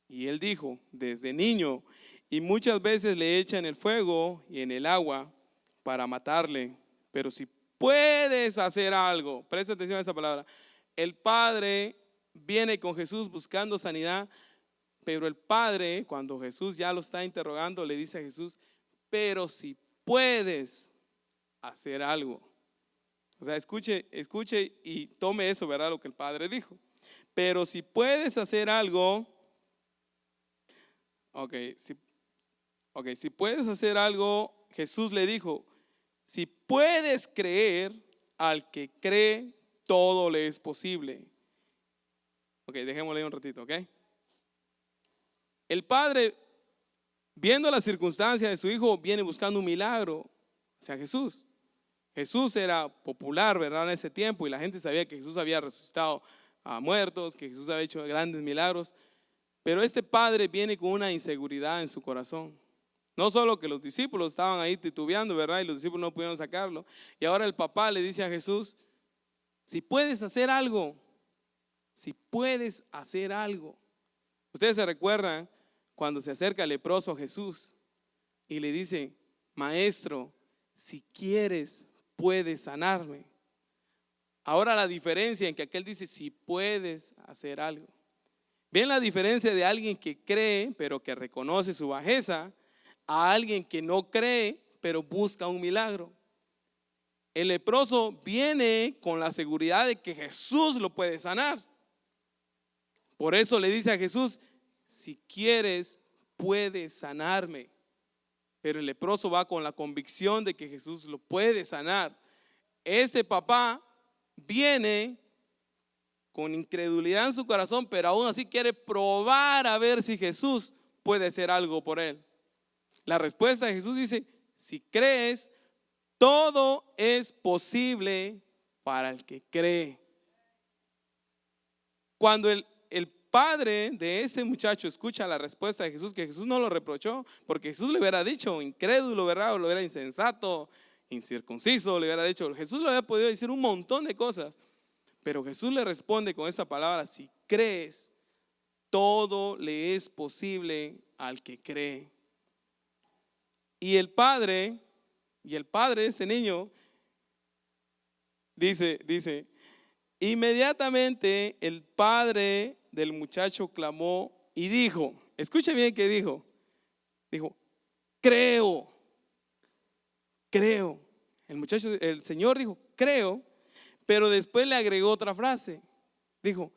Y él dijo: desde niño, y muchas veces le echan en el fuego y en el agua para matarle. Pero si puedes hacer algo, presta atención a esa palabra. El padre viene con Jesús buscando sanidad, pero el padre, cuando Jesús ya lo está interrogando, le dice a Jesús: pero si puedes hacer algo. O sea, escuche y tome eso, ¿verdad? Lo que el padre dijo. Pero si puedes hacer algo, si puedes hacer algo, Jesús le dijo: si puedes creer, al que cree, todo le es posible. Ok, dejémosle un ratito, ok. El padre, viendo la circunstancia de su hijo, viene buscando un milagro hacia Jesús. Jesús era popular, ¿verdad? En ese tiempo, y la gente sabía que Jesús había resucitado a muertos, que Jesús había hecho grandes milagros. Pero este padre viene con una inseguridad en su corazón. No solo que los discípulos estaban ahí titubeando, ¿verdad? Y los discípulos no pudieron sacarlo. Y ahora el papá le dice a Jesús: si puedes hacer algo, si puedes hacer algo. Ustedes se recuerdan cuando se acerca el leproso a Jesús y le dice: maestro, si quieres, puedes sanarme. Ahora la diferencia en que aquel dice: si puedes hacer algo. ¿Ven la diferencia de alguien que cree pero que reconoce su bajeza a alguien que no cree pero busca un milagro? El leproso viene con la seguridad de que Jesús lo puede sanar. Por eso le dice a Jesús: si quieres, puedes sanarme. Pero el leproso va con la convicción de que Jesús lo puede sanar. Este papá viene con incredulidad en su corazón, pero aún así quiere probar a ver si Jesús puede hacer algo por él. La respuesta de Jesús dice: si crees, todo es posible para el que cree. Cuando el padre de ese muchacho escucha la respuesta de Jesús, que Jesús no lo reprochó, porque Jesús le hubiera dicho incrédulo, ¿verdad? O lo hubiera insensato, incircunciso, le hubiera dicho. Jesús le había podido decir un montón de cosas, pero Jesús le responde con esta palabra: si crees, todo le es posible al que cree. Y el padre de ese niño dice, inmediatamente el padre del muchacho clamó y dijo, escuche bien que dijo, creo. El Señor dijo, creo, pero después le agregó otra frase. Dijo,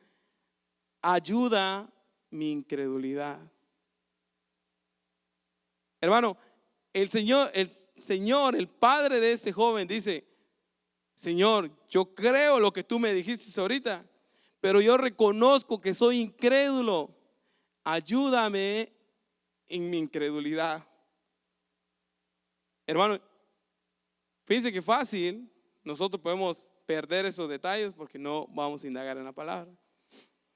ayuda mi incredulidad. Hermano, el Señor, el padre de este joven dice, Señor, yo creo lo que tú me dijiste ahorita, pero yo reconozco que soy incrédulo. Ayúdame en mi incredulidad. Hermano, fíjense que fácil, nosotros podemos perder esos detalles porque no vamos a indagar en la palabra.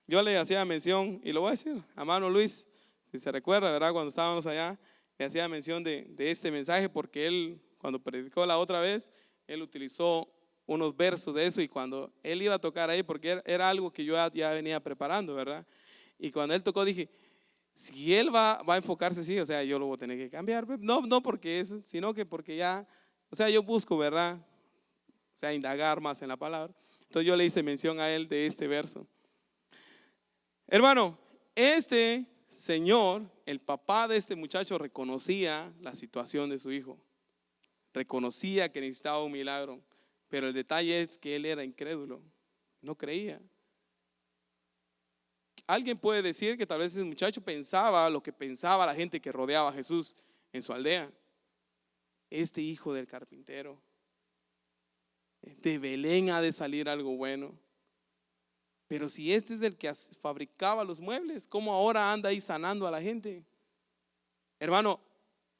Yo le hacía mención, y lo voy a decir, a hermano Luis, si se recuerda, ¿verdad? Cuando estábamos allá, le hacía mención de este mensaje porque él, cuando predicó la otra vez, él utilizó unos versos de eso, y cuando él iba a tocar ahí, porque era algo que yo ya venía preparando, ¿verdad? Y cuando él tocó dije, si él va a enfocarse así, o sea, yo lo voy a tener que cambiar. No porque eso, sino que porque ya, o sea, yo busco, ¿verdad? O sea, indagar más en la palabra. Entonces yo le hice mención a él de este verso. Hermano, este señor, el papá de este muchacho, reconocía la situación de su hijo. Reconocía que necesitaba un milagro. Pero el detalle es que él era incrédulo. No creía. Alguien puede decir que tal vez ese muchacho pensaba lo que pensaba la gente que rodeaba a Jesús en su aldea. Este hijo del carpintero, de Belén ha de salir algo bueno. Pero si este es el que fabricaba los muebles, ¿cómo ahora anda ahí sanando a la gente? Hermano,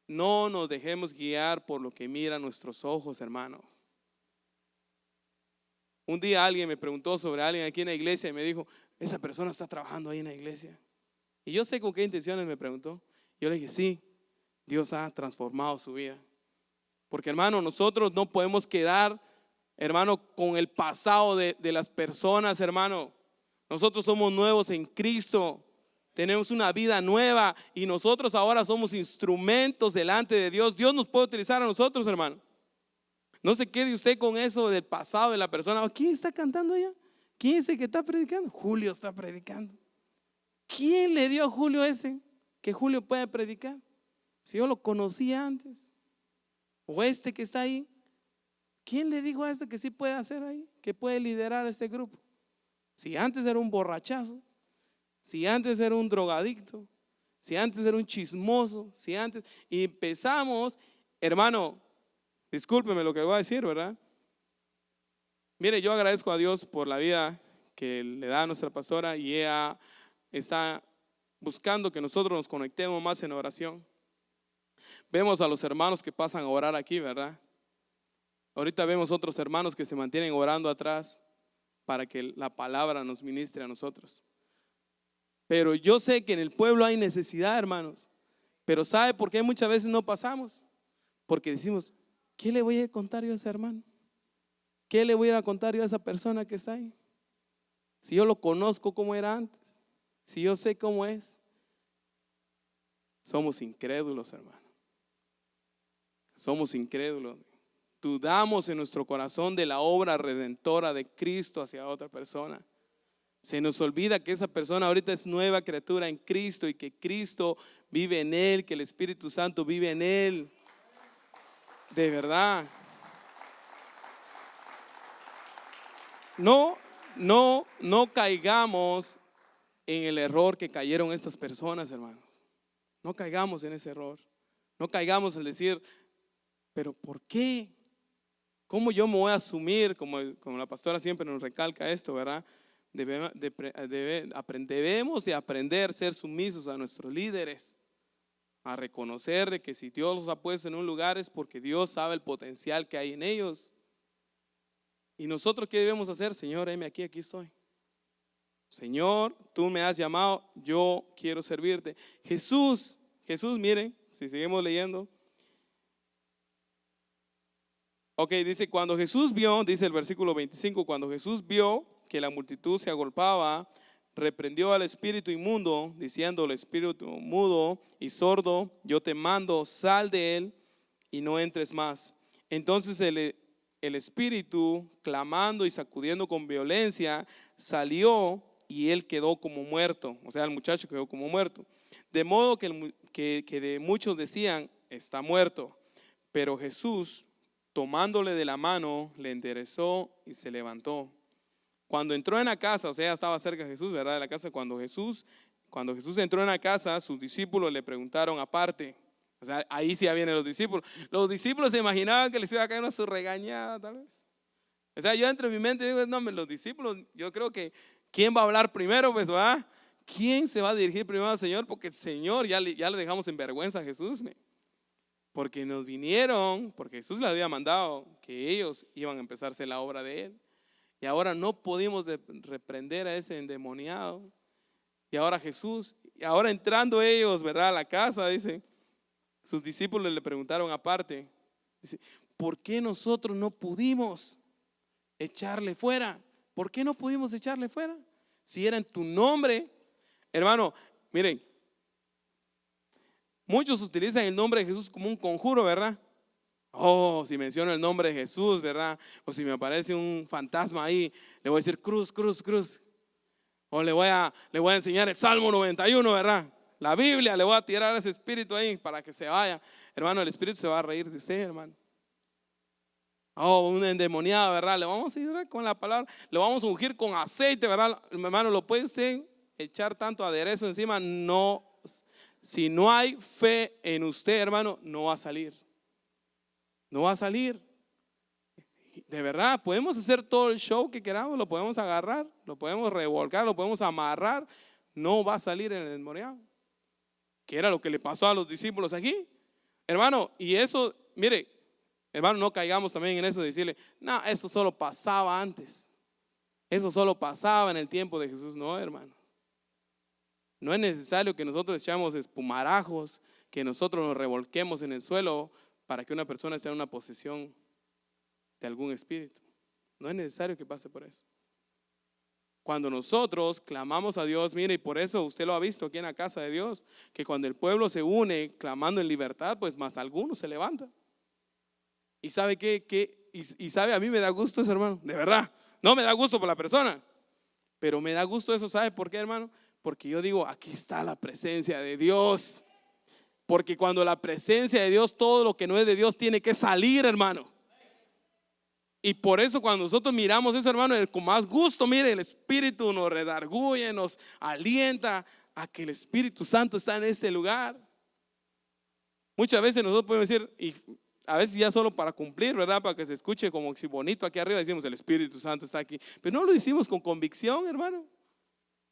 no nos dejemos guiar por lo que miran nuestros ojos, hermanos. Un día alguien me preguntó sobre alguien aquí en la iglesia y me dijo, esa persona está trabajando ahí en la iglesia. Y yo sé con qué intenciones me preguntó. Yo le dije, sí, Dios ha transformado su vida. Porque hermano, nosotros no podemos quedar, hermano, con el pasado de las personas, hermano. Nosotros somos nuevos en Cristo. Tenemos una vida nueva y nosotros ahora somos instrumentos delante de Dios. Dios nos puede utilizar a nosotros, hermano. No se quede usted con eso del pasado de la persona. ¿Quién está cantando allá? ¿Quién es el que está predicando? Julio está predicando. ¿Quién le dio a Julio ese que Julio puede predicar? Si yo lo conocía antes. O este que está ahí. ¿Quién le dijo a este que sí puede hacer ahí? Que puede liderar este grupo. Si antes era un borrachazo, si antes era un drogadicto, si antes era un chismoso, si antes, y empezamos, hermano, discúlpeme lo que voy a decir, ¿verdad? Mire, yo agradezco a Dios por la vida que le da a nuestra pastora y ella está buscando que nosotros nos conectemos más en oración. Vemos a los hermanos que pasan a orar aquí, ¿verdad? Ahorita vemos otros hermanos que se mantienen orando atrás para que la palabra nos ministre a nosotros. Pero yo sé que en el pueblo hay necesidad, hermanos. Pero ¿sabe por qué muchas veces no pasamos? Porque decimos, ¿qué le voy a contar yo a ese hermano? ¿Qué le voy a contar yo a esa persona que está ahí? Si yo lo conozco como era antes, si yo sé cómo es. Somos incrédulos, hermano. Somos incrédulos. Dudamos en nuestro corazón de la obra redentora de Cristo hacia otra persona. Se nos olvida que esa persona ahorita es nueva criatura en Cristo y que Cristo vive en él, que el Espíritu Santo vive en él. De verdad. No caigamos en el error que cayeron estas personas, hermanos. No caigamos en ese error. No caigamos en decir, pero ¿por qué? ¿Cómo yo me voy a asumir? Como la pastora siempre nos recalca esto, ¿verdad? Debemos de aprender a ser sumisos a nuestros líderes, a reconocer de que si Dios los ha puesto en un lugar es porque Dios sabe el potencial que hay en ellos. ¿Y nosotros qué debemos hacer? Señor, heme aquí estoy. Señor, tú me has llamado, yo quiero servirte. Jesús, miren, si seguimos leyendo. Ok, dice, cuando Jesús vio, dice el versículo 25, cuando Jesús vio que la multitud se agolpaba, reprendió al espíritu inmundo, diciendo al espíritu mudo y sordo, yo te mando, sal de él y no entres más. Entonces el espíritu, clamando y sacudiendo con violencia, salió y él quedó como muerto. O sea, el muchacho quedó como muerto. De modo que de muchos decían, está muerto. Pero Jesús, tomándole de la mano, le enderezó y se levantó. Cuando entró en la casa, o sea, estaba cerca de Jesús, ¿verdad? De la casa, cuando Jesús entró en la casa, sus discípulos le preguntaron aparte. O sea, ahí sí ya vienen los discípulos. Los discípulos se imaginaban que les iba a caer una su regañada, tal vez. O sea, yo entre mi mente digo, no, los discípulos, yo creo que ¿quién va a hablar primero? Pues va, ¿quién se va a dirigir primero al Señor? Porque el Señor ya le dejamos en vergüenza a Jesús, porque nos vinieron, porque Jesús le había mandado que ellos iban a empezarse la obra de Él. Y ahora no pudimos reprender a ese endemoniado. Y ahora Jesús, y ahora entrando ellos, ¿verdad?, a la casa, dice, sus discípulos le preguntaron aparte, dice, ¿por qué nosotros no pudimos echarle fuera? ¿Por qué no pudimos echarle fuera? Si era en tu nombre. Hermano, miren, muchos utilizan el nombre de Jesús como un conjuro, ¿verdad? Oh, si menciono el nombre de Jesús, ¿verdad? O si me aparece un fantasma ahí, le voy a decir cruz, cruz, cruz. O le voy a enseñar el Salmo 91, ¿verdad? La Biblia, le voy a tirar ese espíritu ahí para que se vaya. Hermano, el espíritu se va a reír de usted, hermano. Oh, un endemoniado, ¿verdad? Le vamos a ir con la palabra, le vamos a ungir con aceite, ¿verdad? Hermano, ¿lo puede usted echar tanto aderezo encima? No, si no hay fe en usted, hermano, no va a salir. No va a salir. De verdad, podemos hacer todo el show que queramos, lo podemos agarrar, lo podemos revolcar, lo podemos amarrar. No va a salir en el endemoniado. Que era lo que le pasó a los discípulos aquí. Hermano, y eso, mire, hermano, no caigamos también en eso de decirle, no, eso solo pasaba antes. Eso solo pasaba en el tiempo de Jesús. No, hermano. No es necesario que nosotros echamos espumarajos, que nosotros nos revolquemos en el suelo para que una persona esté en una posesión de algún espíritu. No es necesario que pase por eso. Cuando nosotros clamamos a Dios, mire, y por eso usted lo ha visto aquí en la casa de Dios, que cuando el pueblo se une clamando en libertad, pues más algunos se levantan. Y sabe y sabe, a mí me da gusto eso, hermano, de verdad. No me da gusto por la persona, pero me da gusto eso. ¿Sabe por qué, hermano? Porque yo digo, aquí está la presencia de Dios. Porque cuando la presencia de Dios, todo lo que no es de Dios tiene que salir, hermano. Y por eso cuando nosotros miramos eso, hermano, con más gusto, mire, el Espíritu nos redarguye, nos alienta a que el Espíritu Santo está en este lugar. Muchas veces nosotros podemos decir, y a veces ya solo para cumplir, ¿verdad? Para que se escuche como si bonito aquí arriba, decimos el Espíritu Santo está aquí. Pero no lo decimos con convicción, hermano.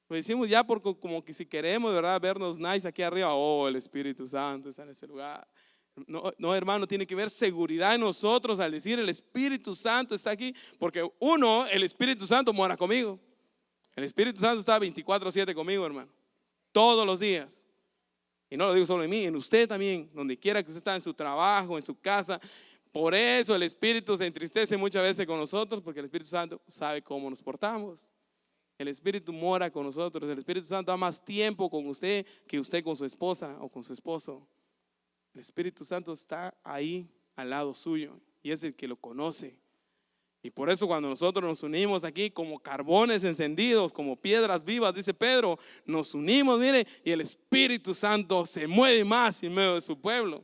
Lo decimos ya como que si queremos, ¿verdad?, vernos nice aquí arriba. Oh, el Espíritu Santo está en ese lugar. No, hermano, tiene que haber seguridad en nosotros al decir el Espíritu Santo está aquí. Porque el Espíritu Santo mora conmigo. El Espíritu Santo está 24/7 conmigo, hermano. Todos los días. Y no lo digo solo en mí, en usted también. Donde quiera que usted está, en su trabajo, en su casa. Por eso el Espíritu se entristece muchas veces con nosotros, porque el Espíritu Santo sabe cómo nos portamos. El Espíritu mora con nosotros. El Espíritu Santo da más tiempo con usted que usted con su esposa o con su esposo. El Espíritu Santo está ahí al lado suyo y es el que lo conoce. Y por eso cuando nosotros nos unimos aquí como carbones encendidos, como piedras vivas, dice Pedro, nos unimos, mire, y el Espíritu Santo se mueve más en medio de su pueblo.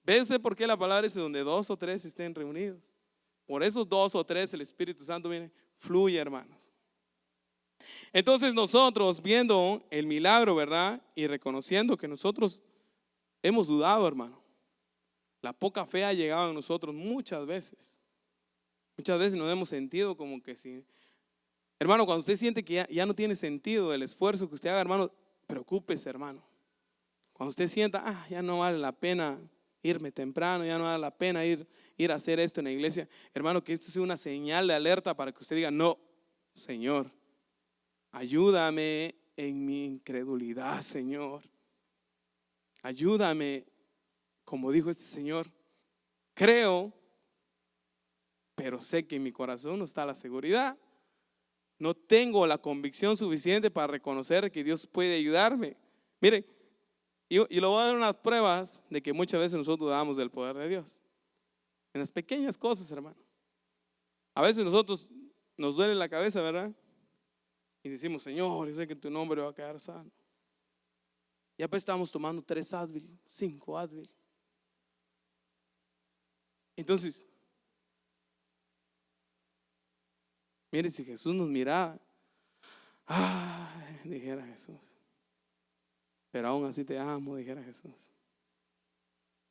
¿Ve usted por qué la palabra dice donde 2 o 3 estén reunidos? Por esos 2 o 3 el Espíritu Santo, mire, fluye, hermanos. Entonces nosotros viendo el milagro, ¿verdad? Y reconociendo que nosotros hemos dudado, hermano. La poca fe ha llegado a nosotros muchas veces. Muchas veces nos hemos sentido como que sí. Hermano, cuando usted siente que ya no tiene sentido el esfuerzo que usted haga, hermano, preocúpese, hermano. Cuando usted sienta, ya no vale la pena irme temprano, ya no vale la pena ir a hacer esto en la iglesia, hermano, que esto sea una señal de alerta para que usted diga, no, Señor, ayúdame en mi incredulidad, Señor. Ayúdame, como dijo este señor, creo, pero sé que en mi corazón no está la seguridad. No tengo la convicción suficiente para reconocer que Dios puede ayudarme. Miren, y le voy a dar unas pruebas de que muchas veces nosotros dudamos del poder de Dios. En las pequeñas cosas, hermano. A veces nosotros nos duele la cabeza, ¿verdad? Y decimos, Señor, yo sé que en tu nombre va a quedar sano. Ya pues estamos tomando 3 Advil, 5 Advil. Entonces, mire, si Jesús nos mirara, dijera Jesús, pero aún así te amo, dijera Jesús.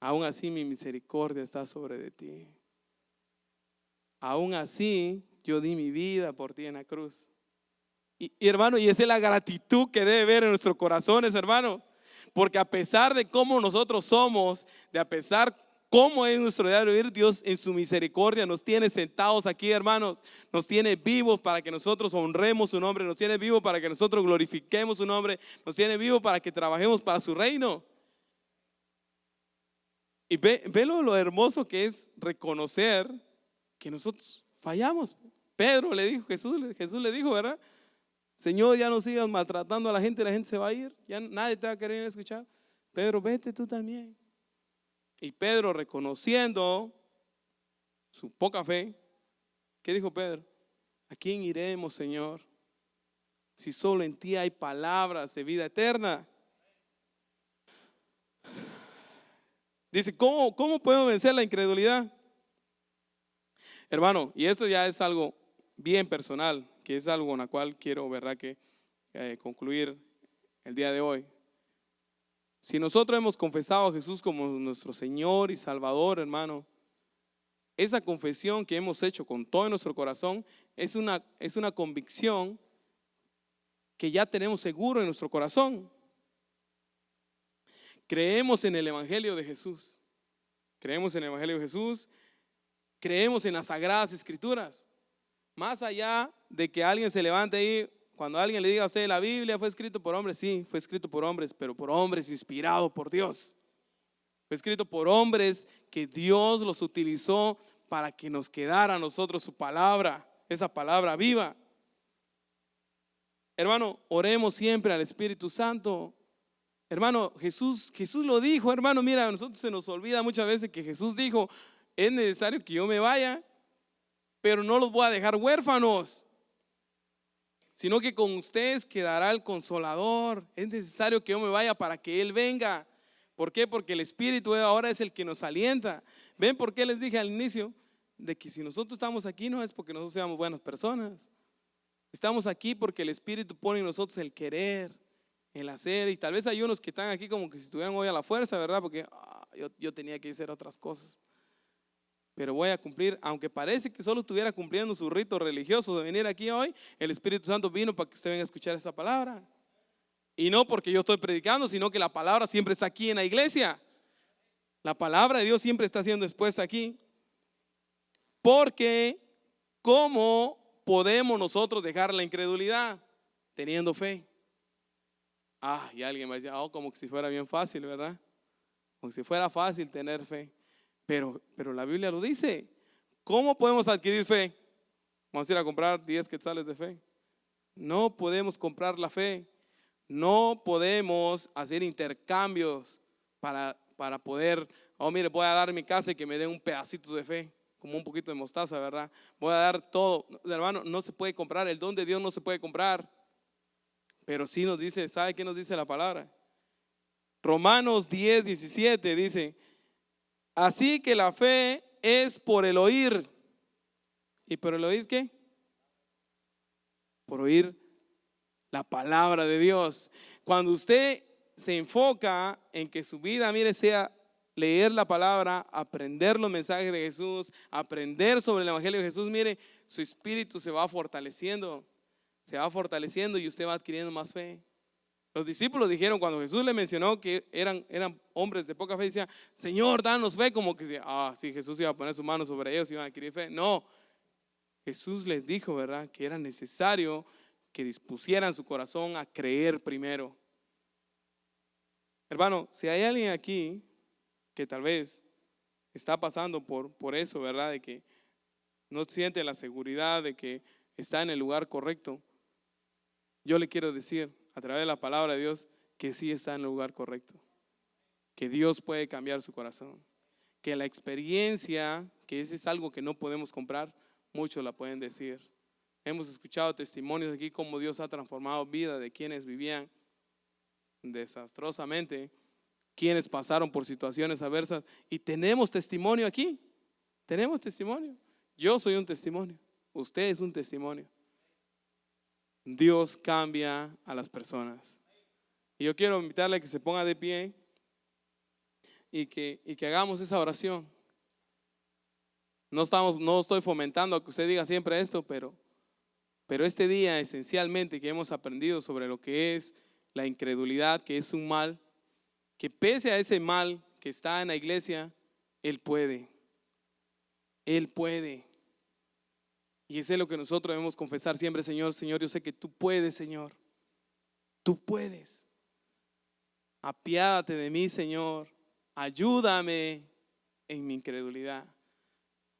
Aún así mi misericordia está sobre de ti. aún así yo di mi vida por ti en la cruz. Y hermano, y esa es la gratitud que debe haber en nuestros corazones, hermano. Porque a pesar de cómo nosotros somos, de a pesar cómo es nuestro diario vivir, Dios en su misericordia nos tiene sentados aquí, hermanos. Nos tiene vivos para que nosotros honremos su nombre. Nos tiene vivos para que nosotros glorifiquemos su nombre. Nos tiene vivos para que trabajemos para su reino. Y ve lo hermoso que es reconocer que nosotros fallamos. Pedro le dijo, Jesús le dijo, ¿verdad? Señor, ya no sigas maltratando a la gente se va a ir, ya nadie te va a querer escuchar. Pedro, vete tú también. Y Pedro, reconociendo su poca fe, ¿qué dijo Pedro? ¿A quién iremos, Señor? Si solo en ti hay palabras de vida eterna. Dice, ¿cómo podemos vencer la incredulidad? Hermano, y esto ya es algo bien personal, que es algo con la cual quiero, ¿verdad?, que concluir el día de hoy. Si nosotros hemos confesado a Jesús como nuestro Señor y Salvador, hermano, esa confesión que hemos hecho con todo nuestro corazón es una convicción que ya tenemos seguro en nuestro corazón. Creemos en el Evangelio de Jesús. Creemos en el Evangelio de Jesús. Creemos en las Sagradas Escrituras. Más allá de que alguien se levante ahí, cuando alguien le diga a usted, la Biblia fue escrito por hombres, sí, fue escrito por hombres, pero por hombres inspirados por Dios. Fue escrito por hombres que Dios los utilizó para que nos quedara a nosotros su palabra, esa palabra viva. Hermano, oremos siempre al Espíritu Santo. Hermano, Jesús lo dijo, hermano, mira, a nosotros se nos olvida muchas veces que Jesús dijo, es necesario que yo me vaya, pero no los voy a dejar huérfanos, sino que con ustedes quedará el Consolador. Es necesario que yo me vaya para que Él venga. ¿Por qué? Porque el Espíritu ahora es el que nos alienta. ¿Ven por qué les dije al inicio? De que si nosotros estamos aquí no es porque nosotros seamos buenas personas. Estamos aquí porque el Espíritu pone en nosotros el querer, el hacer. Y tal vez hay unos que están aquí como que si estuvieran hoy a la fuerza, ¿verdad? Porque yo tenía que hacer otras cosas, pero voy a cumplir, aunque parece que solo estuviera cumpliendo su rito religioso de venir aquí hoy. El Espíritu Santo vino para que usted venga a escuchar esa palabra. Y no porque yo estoy predicando, sino que la palabra siempre está aquí en la iglesia. La palabra de Dios siempre está siendo expuesta aquí. Porque ¿cómo podemos nosotros dejar la incredulidad? Teniendo fe. Y alguien me decía, como que si fuera bien fácil, ¿verdad? Como si fuera fácil tener fe. Pero la Biblia lo dice. ¿Cómo podemos adquirir fe? Vamos a ir a comprar 10 quetzales de fe. No podemos comprar la fe. No podemos hacer intercambios para poder, mire, voy a dar mi casa y que me den un pedacito de fe, como un poquito de mostaza, ¿verdad? Voy a dar todo. Hermano, no se puede comprar. El don de Dios no se puede comprar. Pero sí nos dice, ¿sabe qué nos dice la palabra? Romanos 10:17 dice, así que la fe es por el oír. ¿Y por el oír qué? Por oír la palabra de Dios. Cuando usted se enfoca en que su vida, mire, sea leer la palabra, aprender los mensajes de Jesús, aprender sobre el Evangelio de Jesús, mire, su espíritu se va fortaleciendo y usted va adquiriendo más fe. Los discípulos dijeron, cuando Jesús le mencionó que eran hombres de poca fe, decían, Señor, danos fe, como que si Jesús iba a poner su mano sobre ellos, iban a adquirir fe. No, Jesús les dijo, ¿verdad?, que era necesario que dispusieran su corazón a creer primero. Hermano, si hay alguien aquí que tal vez está pasando por eso, ¿verdad?, de que no siente la seguridad de que está en el lugar correcto, yo le quiero decir a través de la palabra de Dios que sí está en el lugar correcto, que Dios puede cambiar su corazón, que la experiencia, que ese es algo que no podemos comprar, muchos la pueden decir. Hemos escuchado testimonios aquí como Dios ha transformado vida de quienes vivían desastrosamente, quienes pasaron por situaciones adversas, y tenemos testimonio aquí. Tenemos testimonio. Yo soy un testimonio, usted es un testimonio. Dios cambia a las personas. Y yo quiero invitarle a que se ponga de pie y que hagamos esa oración. No estoy fomentando a que usted diga siempre esto, pero este día esencialmente que hemos aprendido sobre lo que es la incredulidad, que es un mal, que pese a ese mal que está en la iglesia, Él puede. Él puede. Y eso es lo que nosotros debemos confesar siempre: Señor, Señor, yo sé que tú puedes, Señor. Tú puedes. Apiádate de mí, Señor. Ayúdame en mi incredulidad.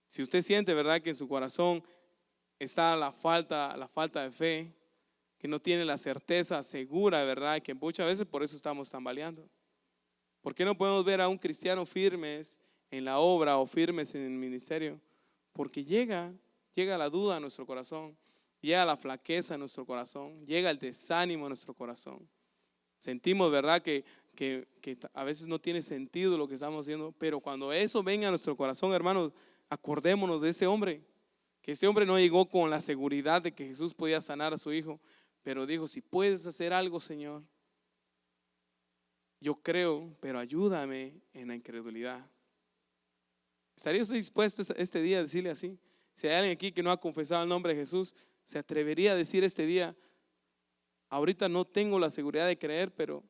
Si usted siente, ¿verdad?, que en su corazón está la falta de fe, que no tiene la certeza segura, ¿verdad?, que muchas veces por eso estamos tambaleando. ¿Por qué no podemos ver a un cristiano firmes en la obra o firmes en el ministerio? Porque llega la duda a nuestro corazón, llega la flaqueza a nuestro corazón, llega el desánimo a nuestro corazón. Sentimos, ¿verdad?, que a veces no tiene sentido lo que estamos haciendo, pero cuando eso venga a nuestro corazón, hermanos, acordémonos de ese hombre, que ese hombre no llegó con la seguridad de que Jesús podía sanar a su hijo, pero dijo: si puedes hacer algo, Señor, yo creo, pero ayúdame en la incredulidad. ¿Estaría usted dispuesto este día a decirle así? Si hay alguien aquí que no ha confesado el nombre de Jesús, ¿se atrevería a decir este día: ahorita no tengo la seguridad de creer, pero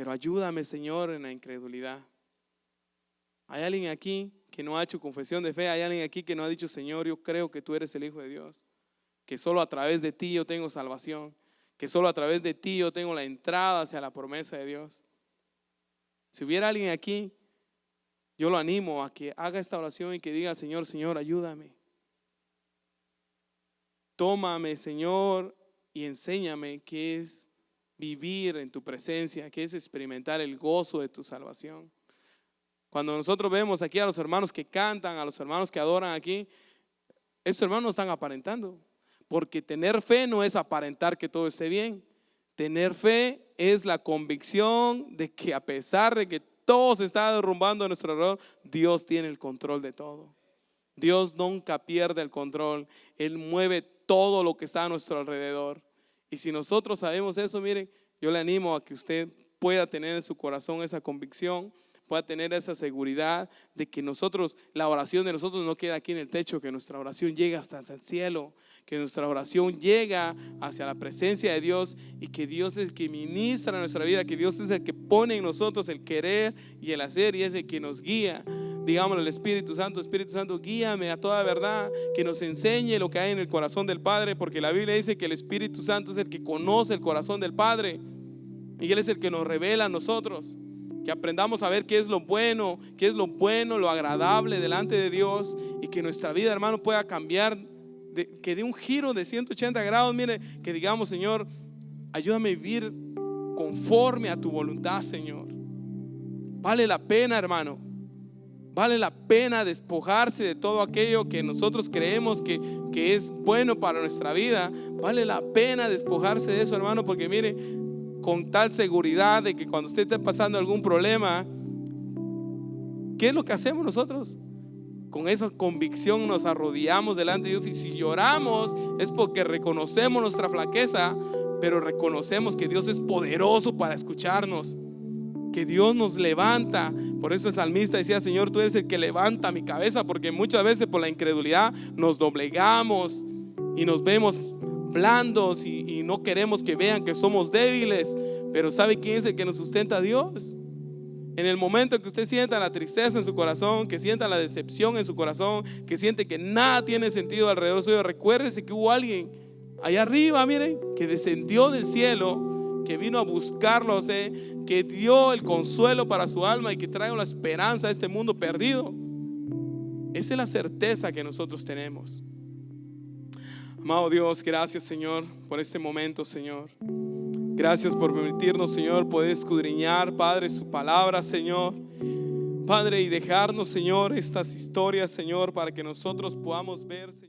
ayúdame, Señor, en la incredulidad? ¿Hay alguien aquí que no ha hecho confesión de fe? ¿Hay alguien aquí que no ha dicho: Señor, yo creo que tú eres el Hijo de Dios, que solo a través de ti yo tengo salvación, que solo a través de ti yo tengo la entrada hacia la promesa de Dios? Si hubiera alguien aquí, yo lo animo a que haga esta oración y que diga: Señor, Señor, ayúdame. Tómame, Señor, y enséñame qué es vivir en tu presencia, qué es experimentar el gozo de tu salvación. Cuando nosotros vemos aquí a los hermanos que cantan, a los hermanos que adoran aquí, esos hermanos no están aparentando, porque tener fe no es aparentar que todo esté bien. Tener fe es la convicción de que a pesar de que todo se está derrumbando a nuestro alrededor, Dios tiene el control de todo. Dios nunca pierde el control. Él mueve todo lo que está a nuestro alrededor. Y si nosotros sabemos eso, miren, yo le animo a que usted pueda tener en su corazón esa convicción, pueda tener esa seguridad de que la oración de nosotros no queda aquí en el techo, que nuestra oración llega hasta el cielo, que nuestra oración llega hacia la presencia de Dios, y que Dios es el que ministra nuestra vida, que Dios es el que pone en nosotros el querer y el hacer, y es el que nos guía. Digámosle al Espíritu Santo, guíame a toda verdad, que nos enseñe lo que hay en el corazón del Padre, porque la Biblia dice que el Espíritu Santo es el que conoce el corazón del Padre, y Él es el que nos revela a nosotros. Que aprendamos a ver qué es lo bueno, lo agradable delante de Dios, y que nuestra vida, hermano, pueda cambiar, que dé un giro de 180 grados. Mire, que digamos: Señor, ayúdame a vivir conforme a tu voluntad, Señor. Vale la pena, hermano, vale la pena despojarse de todo aquello que nosotros creemos que es bueno para nuestra vida. Vale la pena despojarse de eso, hermano, porque mire, con tal seguridad de que cuando usted esté pasando algún problema, ¿qué es lo que hacemos nosotros? Con esa convicción nos arrodillamos delante de Dios, y si lloramos es porque reconocemos nuestra flaqueza, pero reconocemos que Dios es poderoso para escucharnos, que Dios nos levanta. Por eso el salmista decía: Señor, tú eres el que levanta mi cabeza, porque muchas veces por la incredulidad nos doblegamos y nos vemos blandos y no queremos que vean que somos débiles. Pero ¿sabe quién es el que nos sustenta? Dios. En el momento que usted sienta la tristeza en su corazón, que sienta la decepción en su corazón, que siente que nada tiene sentido alrededor suyo, recuérdese que hubo alguien allá arriba, miren, que descendió del cielo, que vino a buscarlo, que dio el consuelo para su alma y que trae la esperanza a este mundo perdido. Esa es la certeza que nosotros tenemos. Amado Dios, gracias, Señor, por este momento, Señor. Gracias por permitirnos, Señor, poder escudriñar, Padre, su palabra, Señor. Padre, y dejarnos, Señor, estas historias, Señor, para que nosotros podamos ver, Señor.